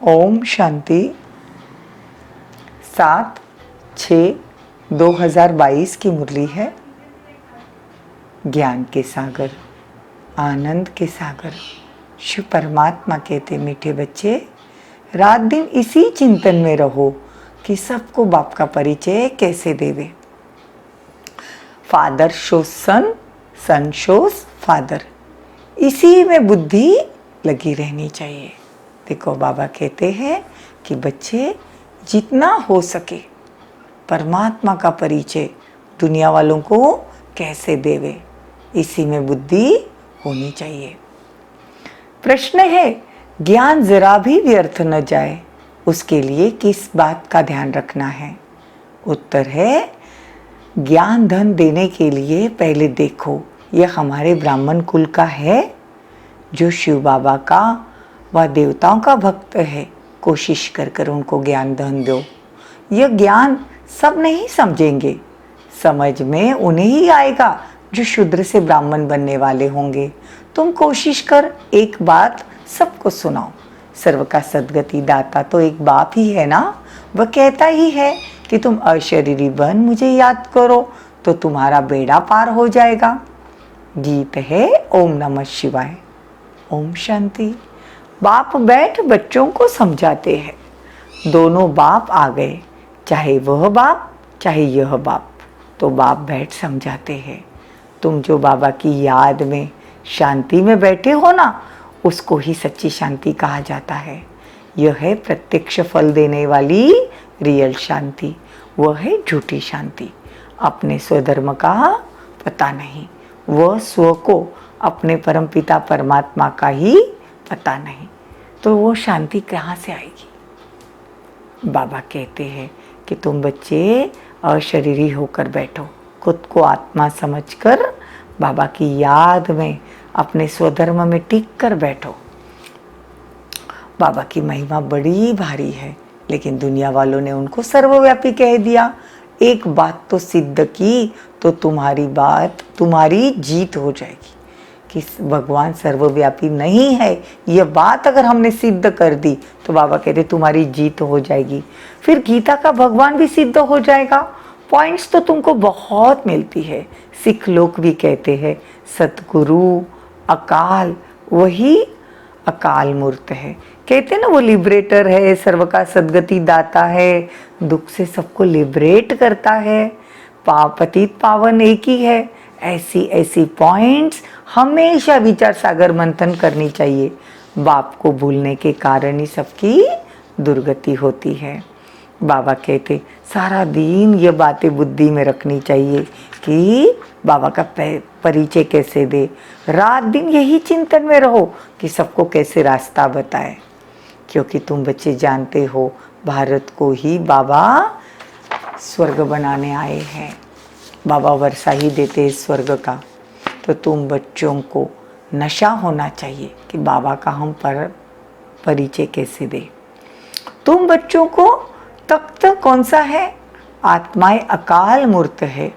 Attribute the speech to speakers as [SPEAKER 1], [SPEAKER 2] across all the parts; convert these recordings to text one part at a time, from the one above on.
[SPEAKER 1] ओम शांति। 7/6/2022 की मुरली है। ज्ञान के सागर, आनंद के सागर शिव परमात्मा कहते, मीठे बच्चे रात दिन इसी चिंतन में रहो कि सबको बाप का परिचय कैसे देवे। फादर शोस सन, सन शोस फादर, इसी में बुद्धि लगी रहनी चाहिए। देखो बाबा कहते हैं कि बच्चे जितना हो सके परमात्मा का परिचय दुनिया वालों को कैसे देवे, इसी में बुद्धि होनी चाहिए। प्रश्न है, ज्ञान जरा भी व्यर्थ न जाए, उसके लिए किस बात का ध्यान रखना है? उत्तर है, ज्ञान धन देने के लिए पहले देखो यह हमारे ब्राह्मण कुल का है जो शिव बाबा का व देवताओं का भक्त है। कोशिश कर कर उनको ज्ञान धन दो। यह ज्ञान सब नहीं समझेंगे, समझ में उन्हें ही आएगा जो शूद्र से ब्राह्मण बनने वाले होंगे। तुम कोशिश कर एक बात सबको सुनाओ। सर्व का सद्गति दाता तो एक बाप ही है ना। वह कहता ही है कि तुम अशरीरी बन मुझे याद करो तो तुम्हारा बेड़ा पार हो जाएगा। गीत है ओम नमः शिवाय। ओम शांति। बाप बैठ बच्चों को समझाते हैं। दोनों बाप आ गए, चाहे वह बाप चाहे यह बाप, तो बाप बैठ समझाते हैं। तुम जो बाबा की याद में शांति में बैठे हो ना, उसको ही सच्ची शांति कहा जाता है। यह है प्रत्यक्ष फल देने वाली रियल शांति, वह है झूठी शांति। अपने स्वधर्म का पता नहीं, वह स्व को अपने परमपिता परमात्मा का ही पता नहीं, तो वो शांति कहाँ से आएगी? बाबा कहते हैं कि तुम बच्चे अशरीरी होकर बैठो, खुद को आत्मा समझकर बाबा की याद में अपने स्वधर्म में टिक कर बैठो। बाबा की महिमा बड़ी भारी है, लेकिन दुनिया वालों ने उनको सर्वव्यापी कह दिया। एक बात तो सिद्ध की तो तुम्हारी जीत हो जाएगी कि भगवान सर्वव्यापी नहीं है। यह बात अगर हमने सिद्ध कर दी तो बाबा कहते तुम्हारी जीत हो जाएगी। फिर गीता का भगवान भी सिद्ध हो जाएगा। पॉइंट्स तो तुमको बहुत मिलती है। सिख लोग भी कहते हैं सतगुरु अकाल वही अकाल मूर्त है। कहते हैं ना वो लिबरेटर है, सर्व का सद्गति दाता है, दुख से सबको लिबरेट करता है, पतित पावन एक ही है। ऐसी पॉइंट्स हमेशा विचार सागर मंथन करनी चाहिए। बाप को भूलने के कारण ही सबकी दुर्गति होती है। बाबा कहते सारा दिन ये बातें बुद्धि में रखनी चाहिए कि बाबा का परिचय कैसे दे। रात दिन यही चिंतन में रहो कि सबको कैसे रास्ता बताए, क्योंकि तुम बच्चे जानते हो भारत को ही बाबा स्वर्ग बनाने आए हैं। बाबा वर्षा ही देते हैं स्वर्ग का। तो तुम बच्चों को नशा होना चाहिए कि बाबा का हम परिचय कैसे दे। तुम बच्चों को तख्त कौन सा है? आत्माएं अकाल मूर्त है,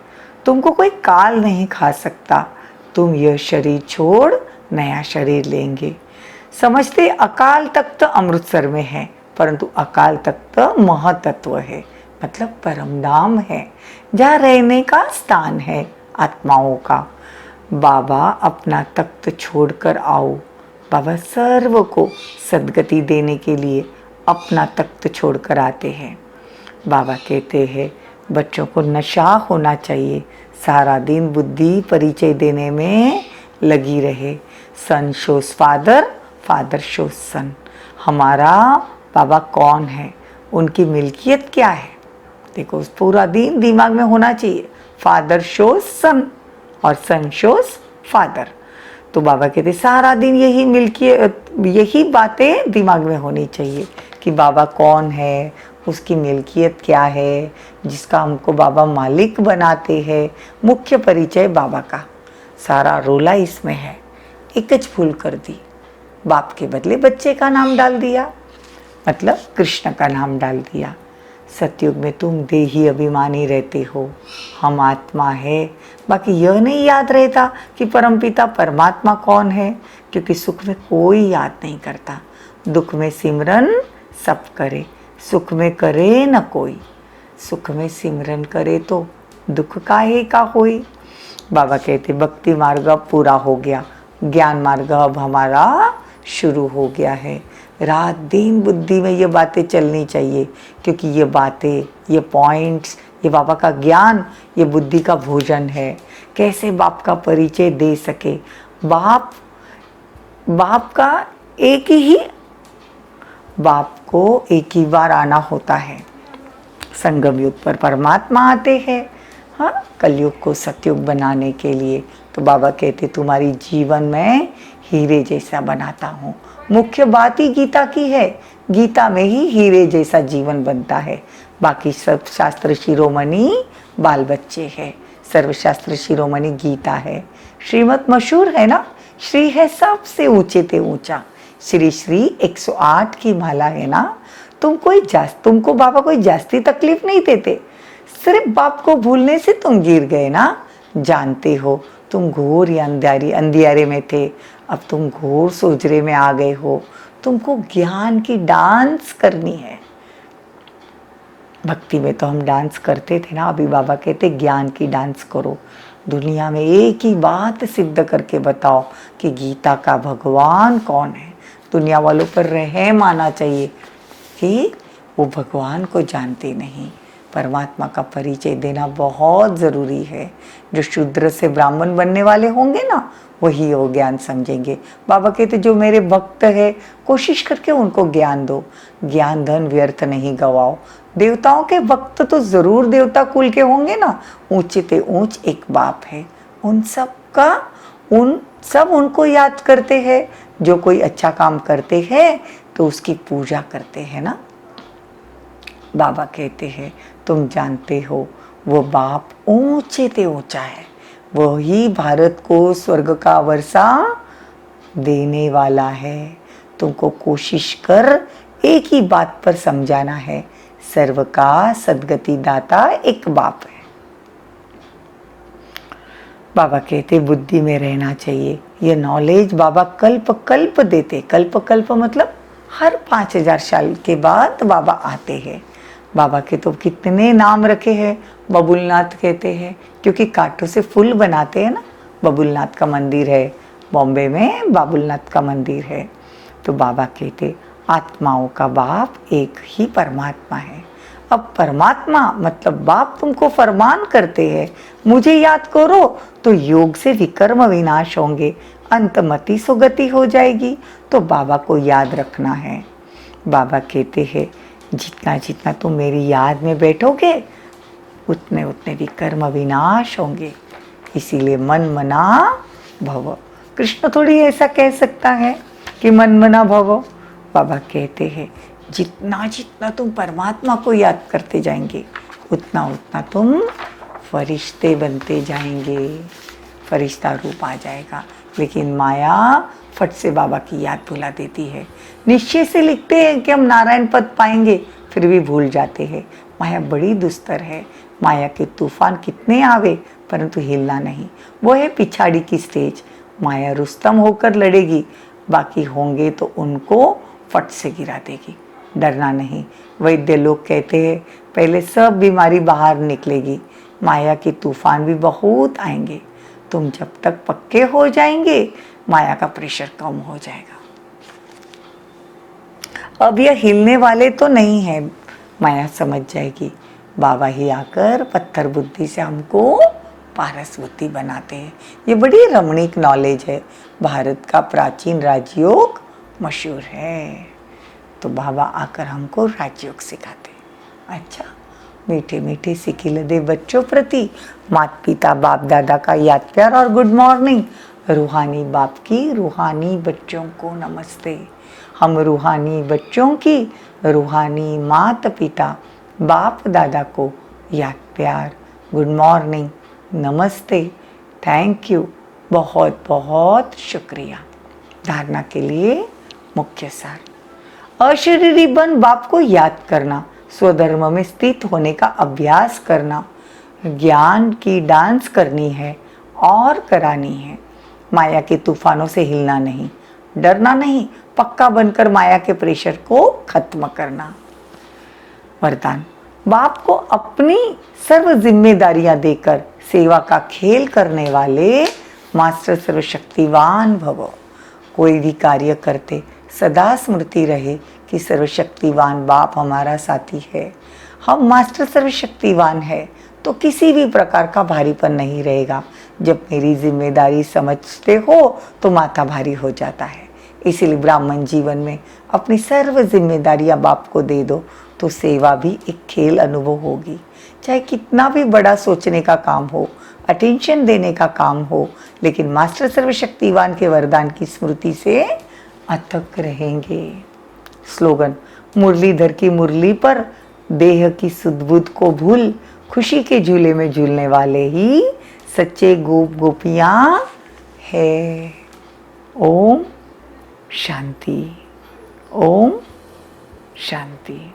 [SPEAKER 1] तुमको कोई काल नहीं खा सकता। तुम यह शरीर छोड़ नया शरीर लेंगे। समझते अकाल तख्त अमृतसर में है, परंतु अकाल तख्त महतत्व है, मतलब परमधाम है, जहाँ रहने का स्थान है आत्माओं का। बाबा अपना तख्त छोड़कर आओ। बाबा सर्व को सद्गति देने के लिए अपना तख्त छोड़कर आते हैं। बाबा कहते हैं बच्चों को नशा होना चाहिए, सारा दिन बुद्धि परिचय देने में लगी रहे। सन शोस फादर, फादर शोस सन। हमारा बाबा कौन है, उनकी मिल्कियत क्या है? देखो पूरा दिन दिमाग में होना चाहिए। फादर शोस सन और सन शोस फादर। तो बाबा कहते सारा दिन यही मिल्कियत, यही बातें दिमाग में होनी चाहिए कि बाबा कौन है, उसकी मिल्कियत क्या है, जिसका हमको बाबा मालिक बनाते हैं। मुख्य परिचय बाबा का, सारा रोला इसमें है। एकच भूल कर दी, बाप के बदले बच्चे का नाम डाल दिया, मतलब कृष्ण का नाम डाल दिया। सतयुग में तुम देही अभिमानी रहते हो, हम आत्मा है। बाकी यह नहीं याद रहता कि परमपिता परमात्मा कौन है, क्योंकि सुख में कोई याद नहीं करता। दुख में सिमरन सब करे, सुख में करे न कोई, सुख में सिमरन करे तो दुख काहे का होई। बाबा कहते भक्ति मार्ग अब पूरा हो गया, ज्ञान मार्ग अब हमारा शुरू हो गया है। रात दिन बुद्धि में ये बातें चलनी चाहिए, क्योंकि ये बातें, ये पॉइंट्स, ये बाबा का ज्ञान, ये बुद्धि का भोजन है। कैसे बाप का परिचय दे सके। बाप का बाप को एक ही बार आना होता है। संगम युग पर परमात्मा आते हैं, हाँ, कलयुग को सतयुग बनाने के लिए। तो बाबा कहते तुम्हारी जीवन में हीरे जैसा बनाता हूँ। मुख्य बात ही गीता की है, गीता में ही हीरे जैसा जीवन बनता है। बाकी सब शास्त्र शिरोमणि बाल बच्चे हैं। सर्वशास्त्र शिरोमणि गीता है। श्रीमत मशहूर है ना, श्री है सबसे ऊंचे ते ऊंचा। श्री श्री 108 की माला है ना। तुमको बाबा कोई जास्ती तकलीफ नहीं देते, सिर्फ बाप को भूलने से तुम गिर गए ना। जानते हो तुम घोर या अंधियारे में थे, अब तुम घोर सोजरे में आ गए हो। तुमको ज्ञान की डांस करनी है। भक्ति में तो हम डांस करते थे ना, अभी बाबा कहते ज्ञान की डांस करो। दुनिया में एक ही बात सिद्ध करके बताओ कि गीता का भगवान कौन है। दुनिया वालों पर रहम आना चाहिए कि वो भगवान को जानते नहीं। परमात्मा का परिचय देना बहुत ज़रूरी है। जो शूद्र से ब्राह्मण बनने वाले होंगे ना, वही वो ज्ञान समझेंगे। बाबा कहते जो मेरे भक्त है, कोशिश करके उनको ज्ञान दो। ज्ञान धन व्यर्थ नहीं गवाओ। देवताओं के भक्त तो ज़रूर देवता कुल के होंगे ना। ऊंचे ते ऊंच एक बाप है, उन सब उनको याद करते हैं। जो कोई अच्छा काम करते हैं तो उसकी पूजा करते हैं ना। बाबा कहते हैं तुम जानते हो वो बाप ऊंचे ते ऊंचा है, वही भारत को स्वर्ग का वर्षा देने वाला है। तुमको कोशिश कर एक ही बात पर समझाना है, सर्व का सद्गति दाता एक बाप है। बाबा कहते बुद्धि में रहना चाहिए। ये नॉलेज बाबा कल्प कल्प देते। कल्प मतलब हर 5000 साल के बाद बाबा आते हैं। बाबा के तो कितने नाम रखे हैं। बबुलनाथ कहते हैं क्योंकि कांटों से फूल बनाते हैं ना। बबुलनाथ का मंदिर है, बॉम्बे में बाबुलनाथ का मंदिर है। तो बाबा कहते आत्माओं का बाप एक ही परमात्मा है। अब परमात्मा मतलब बाप तुमको फरमान करते हैं, मुझे याद करो तो योग से विकर्म विनाश होंगे, अंतमति सुगति हो जाएगी। तो बाबा को याद रखना है। बाबा कहते हैं जितना जितना तुम मेरी याद में बैठोगे उतने उतने विकर्म विनाश होंगे। इसीलिए मन मना भव। कृष्ण थोड़ी ऐसा कह सकता है कि मन मना भव। बाबा कहते हैं जितना जितना तुम परमात्मा को याद करते जाएंगे उतना उतना तुम फरिश्ते बनते जाएंगे, फरिश्ता रूप आ जाएगा। लेकिन माया फट से बाबा की याद भुला देती है। निश्चय से लिखते हैं कि हम नारायण पद पाएंगे, फिर भी भूल जाते हैं। माया बड़ी दुस्तर है। माया के तूफान कितने आवे परंतु हिलना नहीं। वो है पिछाड़ी की स्टेज। माया रुस्तम होकर लड़ेगी, बाकी होंगे तो उनको फट से गिरा देगी। डरना नहीं। वैद्य लोग कहते हैं पहले सब बीमारी बाहर निकलेगी, माया के तूफान भी बहुत आएंगे। तुम जब तक पक्के हो जाएंगे माया का प्रेशर कम हो जाएगा। अब यह हिलने वाले तो नहीं है, माया समझ जाएगी। बाबा ही आकर पत्थर बुद्धि से हमको पारस बुद्धि बनाते हैं। ये बड़ी रमणीक नॉलेज है। भारत का प्राचीन राजयोग मशहूर है। तो बाबा आकर हमको राजयोग सिखाते हैं। अच्छा, मीठे मीठे सिखिल दे बच्चों प्रति माता पिता बाप दादा का याद प्यार और गुड मॉर्निंग। रूहानी बाप की रूहानी बच्चों को नमस्ते। हम रूहानी बच्चों की रूहानी माता पिता बाप दादा को याद प्यार, गुड मॉर्निंग, नमस्ते, थैंक यू, बहुत बहुत शुक्रिया। धारणा के लिए मुख्य सार। अशरीरी बन बाप को याद करना, स्वधर्म में स्थित होने का अभ्यास करना, ज्ञान की डांस करनी है और करानी है। माया के तूफानों से हिलना नहीं। डरना नहीं, पक्का बनकर माया के प्रेशर को खत्म करना। वरदान, बाप को अपनी सर्व जिम्मेदारियां देकर सेवा का खेल करने वाले मास्टर सर्वशक्तिवान भव। कोई भी कार्य करते सदा स्मृति रहे कि सर्वशक्तिवान बाप हमारा साथी है। हम मास्टर सर्वशक्तिवान है तो किसी भी प्रकार का भारीपन नहीं रहेगा। जब मेरी जिम्मेदारी समझते हो तो माथा भारी हो जाता है। इसीलिए ब्राह्मण जीवन में अपनी सर्व जिम्मेदारियां बाप को दे दो तो सेवा भी एक खेल अनुभव होगी। चाहे कितना भी बड़ा सोचने का काम हो, अटेंशन देने का काम हो, लेकिन मास्टर सर्वशक्तिवान के वरदान की स्मृति से अथक रहेंगे। स्लोगन, मुरलीधर की मुरली पर देह की सुध-बुध को भूल, खुशी के झूले में झूलने वाले ही सच्चे गोप गोपियां है। ओम शांति, ओम शांति।